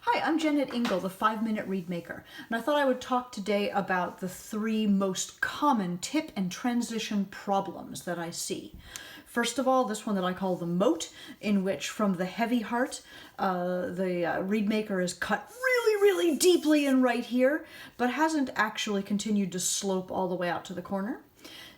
Hi, I'm Jennet Ingle, the 5-Minute Reedmaker, and I thought I would talk today about the 3 most common tip and transition problems that I see. First of all, this one that I call the Moat, in which from the heavy heart, the Reedmaker is cut really deeply in right here, but hasn't actually continued to slope all the way out to the corner.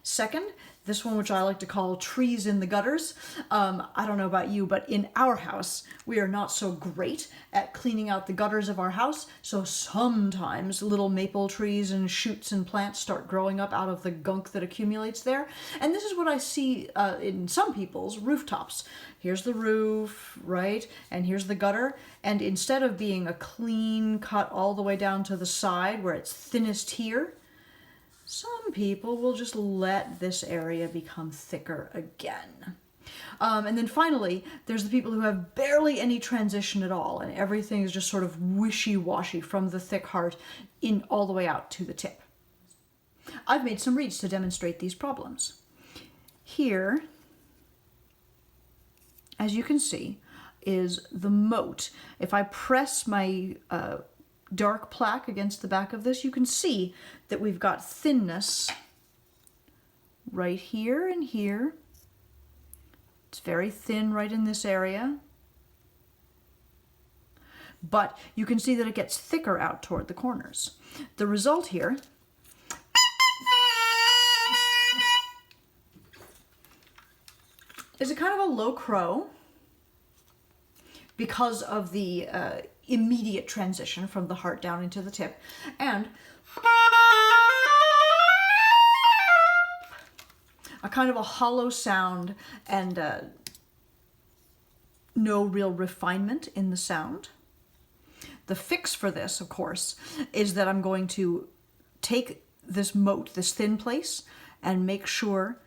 Second, this one, which I like to call trees in the gutters. I don't know about you, but in our house, we are not so great at cleaning out the gutters of our house. So sometimes little maple trees and shoots and plants start growing up out of the gunk that accumulates there. And this is what I see in some people's rooftops. Here's the roof, right? And here's the gutter. And instead of being a clean cut all the way down to the side where it's thinnest here, some people will just let this area become thicker again. And then finally, there's the people who have barely any transition at all, and everything is just sort of wishy-washy from the thick heart in all the way out to the tip. I've made some reeds to demonstrate these problems. Here, as you can see, is the Moat. If I press my dark plaque against the back of this, you can see that we've got thinness right here and here. It's very thin right in this area. But you can see that it gets thicker out toward the corners. The result here is a kind of a low crow because of the immediate transition from the heart down into the tip, and a kind of a hollow sound and no real refinement in the sound. The fix for this, of course, is that I'm going to take this Moat, this thin place, and make sure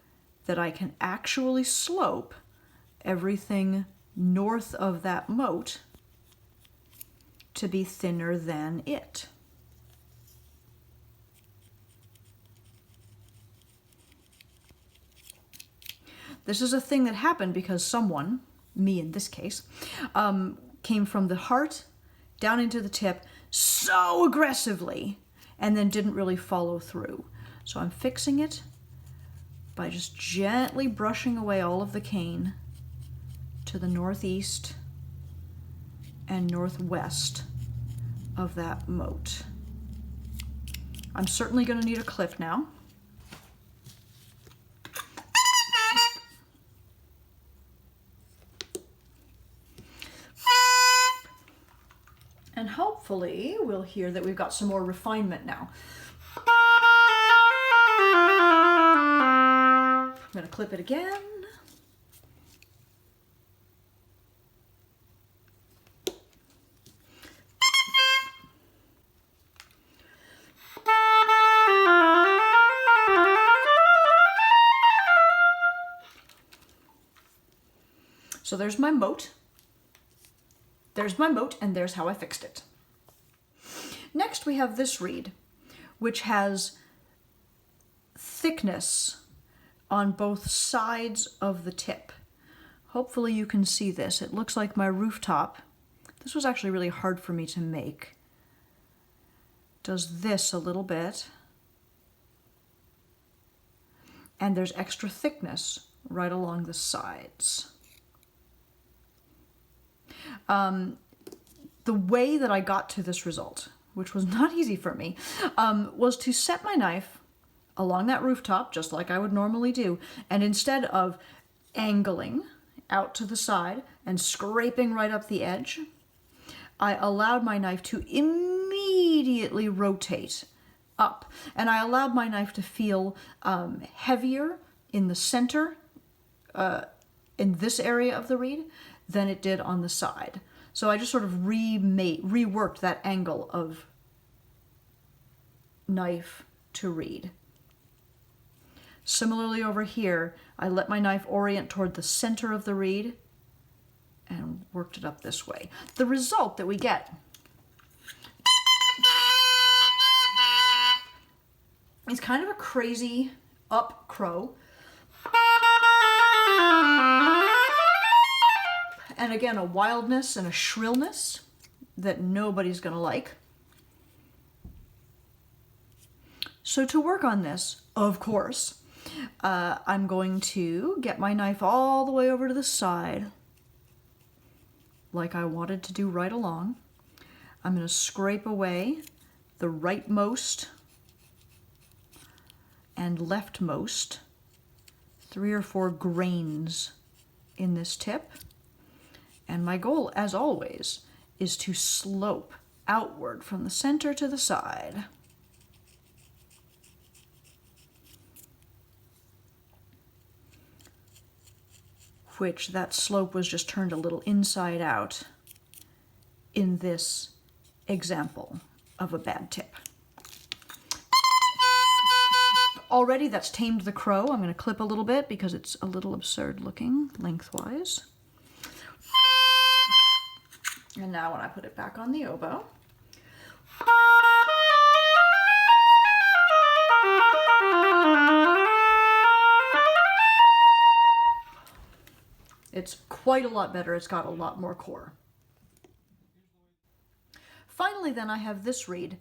that I can actually slope everything north of that Moat to be thinner than it. This is a thing that happened because someone, me in this case, came from the heart down into the tip so aggressively and then didn't really follow through. So I'm fixing it by just gently brushing away all of the cane to the northeast and northwest of that Moat. I'm certainly going to need a clip now. And hopefully we'll hear that we've got some more refinement now. I'm going to clip it again. So there's my Moat. There's my Moat, and there's how I fixed it. Next we have this reed, which has thickness on both sides of the tip. Hopefully you can see this. It looks like my rooftop. This was actually really hard for me to make. Does this a little bit. And there's extra thickness right along the sides. The way that I got to this result, which was not easy for me, was to set my knife along that rooftop, just like I would normally do, and instead of angling out to the side and scraping right up the edge, I allowed my knife to immediately rotate up, and I allowed my knife to feel heavier in the center, in this area of the reed, than it did on the side. So I just sort of reworked that angle of knife to reed. Similarly over here, I let my knife orient toward the center of the reed and worked it up this way. The result that we get is kind of a crazy up crow. And again, a wildness and a shrillness that nobody's gonna like. So to work on this, of course, I'm going to get my knife all the way over to the side, like I wanted to do right along. I'm going to scrape away the rightmost and leftmost 3 or 4 grains in this tip. And my goal, as always, is to slope outward from the center to the side. Which that slope was just turned a little inside out in this example of a bad tip. Already that's tamed the crow. I'm going to clip a little bit because it's a little absurd looking lengthwise. And now when I put it back on the oboe, it's quite a lot better. It's got a lot more core. Finally, then, I have this reed,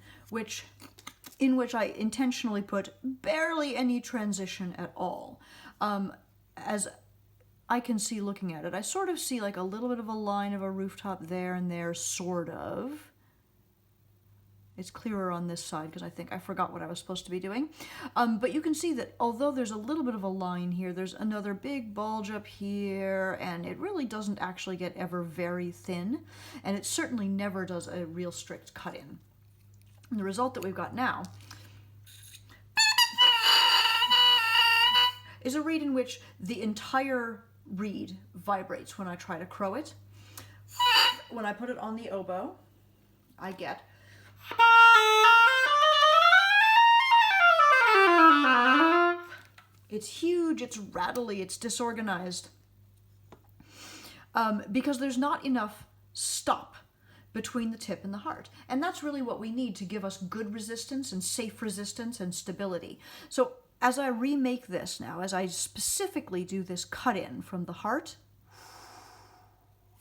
in which I intentionally put barely any transition at all. As I can see looking at it, I sort of see like a little bit of a line of a rooftop there and there, sort of. It's clearer on this side because I think I forgot what I was supposed to be doing. But you can see that although there's a little bit of a line here, there's another big bulge up here, and it really doesn't actually get ever very thin, and it certainly never does a real strict cut-in. And the result that we've got now is a reed in which the entire reed vibrates when I try to crow it. When I put it on the oboe, I get it's huge, it's rattly, it's disorganized, because there's not enough stop between the tip and the heart. And that's really what we need to give us good resistance and safe resistance and stability. So as I remake this now, as I specifically do this cut-in from the heart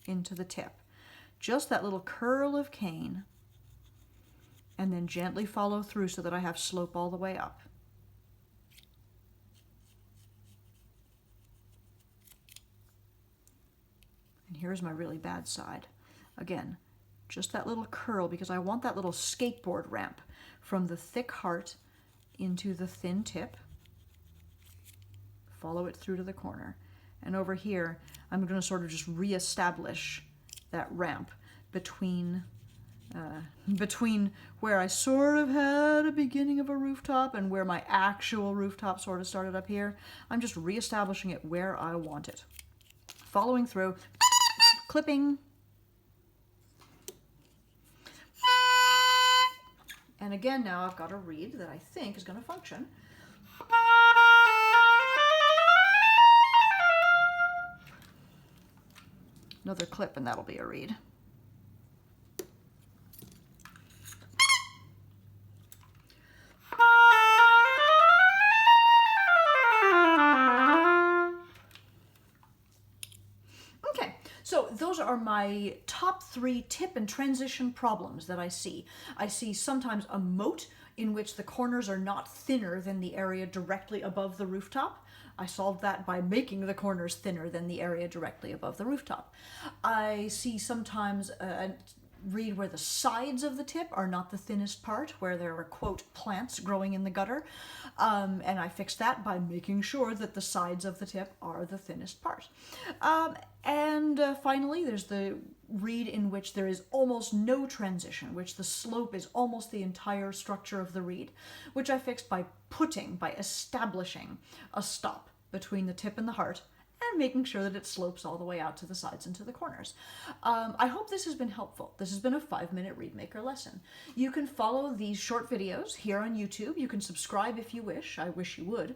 into the tip, just that little curl of cane, and then gently follow through so that I have slope all the way up. And here's my really bad side. Again, just that little curl, because I want that little skateboard ramp from the thick heart into the thin tip. Follow it through to the corner. And over here, I'm going to sort of just reestablish that ramp between where I sort of had a beginning of a rooftop and where my actual rooftop sort of started up here. I'm just reestablishing it where I want it. Following through, clipping, and again now I've got a reed that I think is going to function. Another clip and that'll be a reed. So those are my top 3 tip and transition problems that I see. I see sometimes a moat in which the corners are not thinner than the area directly above the rooftop. I solved that by making the corners thinner than the area directly above the rooftop. I see sometimes a reed where the sides of the tip are not the thinnest part, where there are, quote, plants growing in the gutter. And I fixed that by making sure that the sides of the tip are the thinnest part. And finally, there's the reed in which there is almost no transition, which the slope is almost the entire structure of the reed, which I fixed by establishing a stop between the tip and the heart, and making sure that it slopes all the way out to the sides and to the corners. I hope this has been helpful. This has been a 5-minute Reedmaker lesson. You can follow these short videos here on YouTube. You can subscribe if you wish. I wish you would.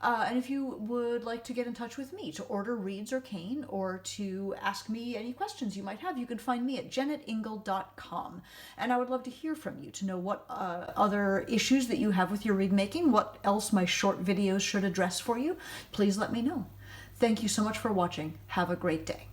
And if you would like to get in touch with me to order reeds or cane, or to ask me any questions you might have, you can find me at jennetingle.com. And I would love to hear from you to know what other issues that you have with your reed making, what else my short videos should address for you. Please let me know. Thank you so much for watching. Have a great day.